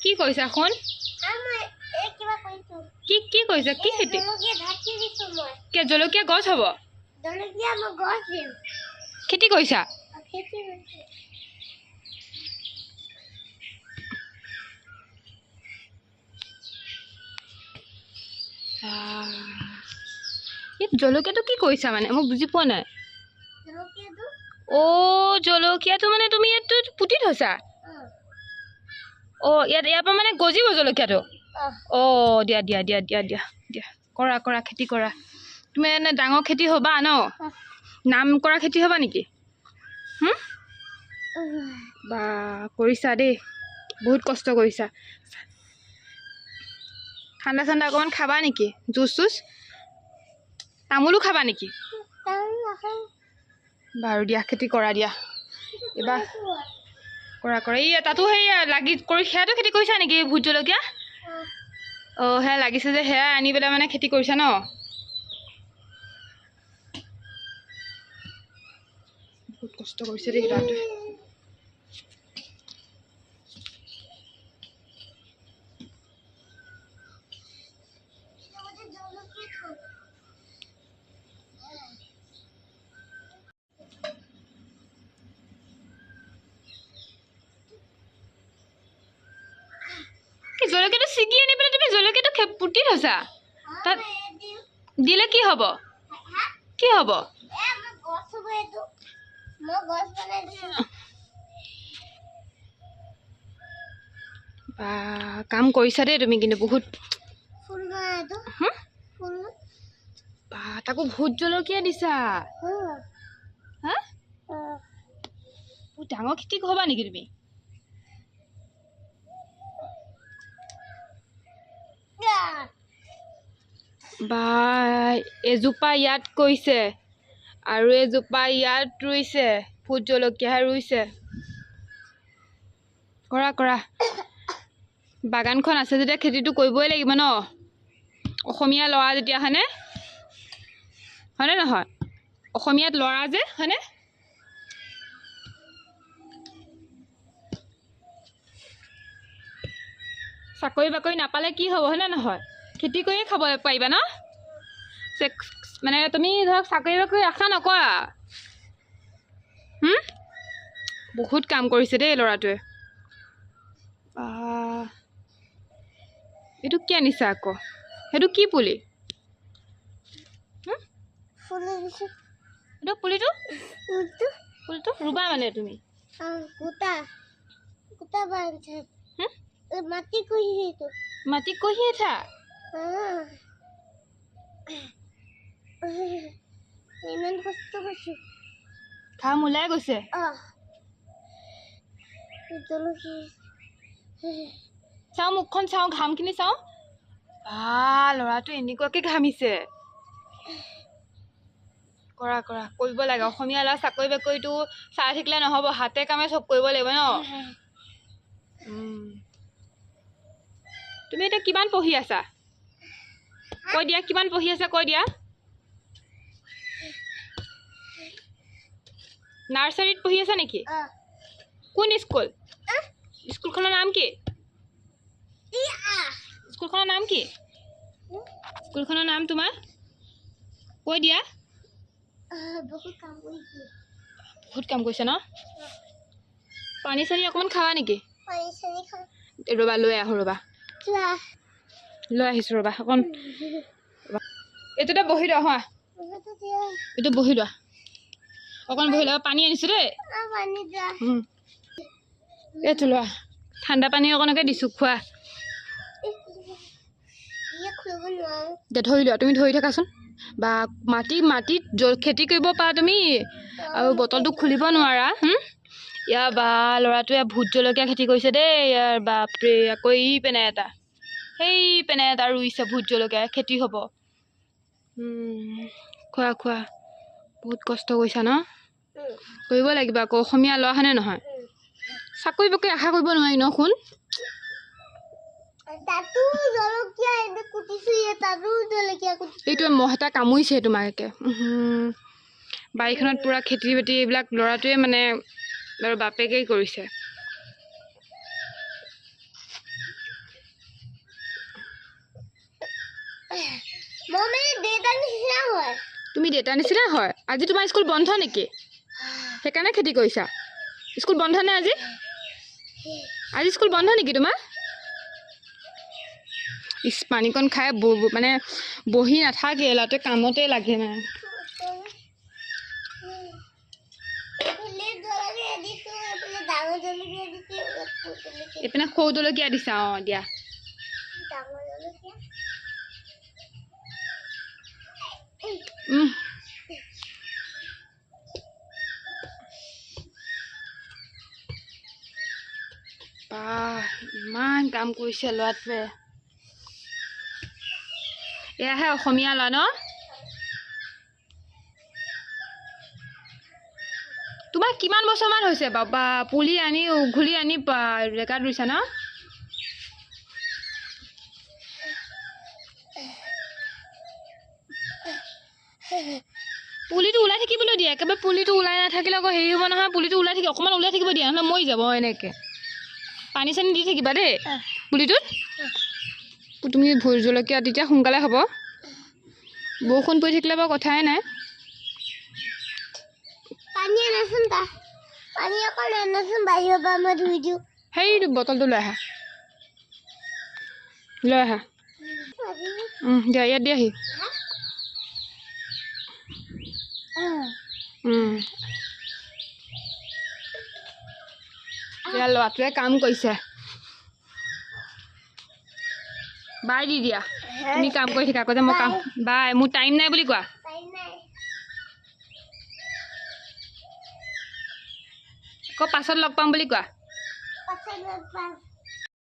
কি কৈছা শুন কি কি কৈছা কি খেতি কে জলকীয়া গছ হ'ব খেতি কৈছা জলকীয়াটো কি কৈছা মানে মই বুজি পোৱা নাই অ' জলকীয়াটো মানে তুমি ইয়াত পুতি থৈছা অ' ইয়াৰ পৰা মানে গজিব জলকীয়াটো অ' দিয়া দিয়া দিয়া দিয়া দিয়া দিয়া কৰা কৰা খেতি কৰা তুমি এনে ডাঙৰ খেতি হ'বা ন নাম কৰা খেতি হ'বা নেকি বা কৰিছা দেই বহুত কষ্ট কৰিছা ঠাণ্ডা ঠাণ্ডা অকণমান খাবা নেকি জুচ চুচ তামোলো খাবা নেকি বাৰু দিয়া খেতি কৰা দিয়া এবাৰ কৰা কৰা এই তাতো সেই লাগি কৰি সেয়াতো খেতি কৰিছা নেকি ভোট জলকীয়া অঁ সেয়া লাগিছে যে সেয়া আনি পেলাই মানে খেতি কৰিছা ন বহুত কষ্ট কৰিছে দেই তাতে জলকীয়াটো ছিগি আনি পেলাই তুমি জলকীয়াটো পুতি থৈছা তাত দিলে কি হ'ব কি হ'ব কাম কৰিছা দেই তুমি কিন্তু বহুত তাকো ভোট জলকীয়া দিছা হা বহুত ডাঙৰ খেতি হ'বা নেকি তুমি বা এজোপা ইয়াত কৈছে আৰু এজোপা ইয়াত ৰুইছে ভোট জলকীয়াহে ৰুইছে কৰা কৰা বাগানখন আছে যেতিয়া খেতিটো কৰিবই লাগিব ন অসমীয়া ল'ৰা যেতিয়া হয়নে নহয় অসমীয়াত ল'ৰা যে হয়নে চাকৰি বাকৰি নাপালে কি হ'ব হয়নে নহয় খেতি কৰিয়ে খাব পাৰিবা ন মানে তুমি ধৰক চাকৰি বাকৰি আশা নকৰা বহুত কাম কৰিছে দেই ল'ৰাটোৱে এইটো কি আনিছা আকৌ সেইটো কি পুলি এইটো পুলিটো ৰুবা মানে তুমি মাটি কঢ়ি আছা ইমান কষ্ট কৰিছো ঘাম ওলাই গৈছে চাওঁ মুখখন চাওঁ ঘামখিনি চাওঁ ল'ৰাটো এনেকুৱাকে ঘামিছে কৰা কৰা কৰিব লাগে অসমীয়া ল'ৰা চাকৰি বাকৰিটো চাই থাকিলে নহ'ব হাতে কামে চব কৰিব লাগিব ন তুমি এতিয়া কিমান পঢ়ি আছা কৈ দিয়া কিমান পঢ়ি আছা কৈ দিয়া নাৰ্চাৰীত পঢ়ি আছা নেকি কোন স্কুল স্কুলখনৰ নাম কি স্কুলখনৰ নাম কি স্কুলখনৰ নাম তোমাৰ কৈ দিয়া বহুত কাম কৰিছে ন পানী চানী অকণমান খাবা নেকি ৰ'বা লৈ আহোঁ ৰ'বা লৈ আহিছোঁ ৰ'বা অকণ এইটোতে বহি লোৱা হোৱা এইটো বহি লোৱা অকণ বহি লোৱা পানী আনিছোঁ দেই এইটো লোৱা ঠাণ্ডা পানী অকণকে দিছোঁ খোৱা ধৰি লোৱা তুমি ধৰি থাকাচোন বা মাটিত খেতি কৰিব পাৰা তুমি আৰু বটলটো খুলিব নোৱাৰা ইয়াৰ বা ল'ৰাটোৱে ভোট জলকীয়া খেতি কৰিছে দেই ইয়াৰ বাপৰে আকৌ পেনে এটা ৰুইছে ভোট জলকীয়া খেতি হ'ব খোৱা খোৱা বহুত কষ্ট কৰিছা ন কৰিব লাগিব আকৌ অসমীয়া ল'ৰা হয়নে নহয় চাকৰি বাকৰি আশা কৰিব নোৱাৰি ন শুন এইটো মহ এটা কামুৰিছে তোমাকে বাৰীখনত পুৰা খেতি বাতি এইবিলাক ল'ৰাটোৱে মানে বাৰু বাপেকেই কৰিছে তুমি দেউতাৰ নিচিনা হয় আজি তোমাৰ স্কুল বন্ধ নেকি সেইকাৰণে খেতি কৰিছা স্কুল বন্ধ নে আজি আজি স্কুল বন্ধ নেকি তোমাৰ ইস পানীকণ খাই মানে বহি নাথাকে ল'ৰাটোৱে কামতে লাগে মানে এইপিনে সৰু জলকীয়া দিছা অঁ দিয়া ইমান কাম কৰিছে ল'ৰাটোৱে এয়াহে অসমীয়া ল'ৰা ন তোমাৰ কিমান বছৰমান হৈছে বাবা পুলি আনি উঘুলি আনি ৰেকাৰ্ড ৰুইছা ন পুলিটো ওলাই থাকিবলৈ দিয়ে একেবাৰে পুলিটো ওলাই নাথাকিলে আকৌ হেৰি হ'ব নহয় পুলিটো ওলাই থাকি অকণমান ওলাই থাকিব দিয়া নহ'লে মৰি যাব এনেকৈ পানী চানী দি থাকিবা দেই পুলিটোত তুমি ভোট জলকীয়া তেতিয়া সোনকালে হ'ব বৰষুণ পৰি থাকিলে বাৰু কথাই নাই সেই বটলটো লৈ আহা দিয়া ইয়াত দিয়াহি এতিয়া ল'ৰাটোৱে কাম কৰিছে বাই দি দিয়া তুমি কাম কৰি থাকা আকৌ যে মই কাম বাই মোৰ টাইম নাই বুলি কোৱা আকৌ পাছত লগ পাম বুলি কোৱা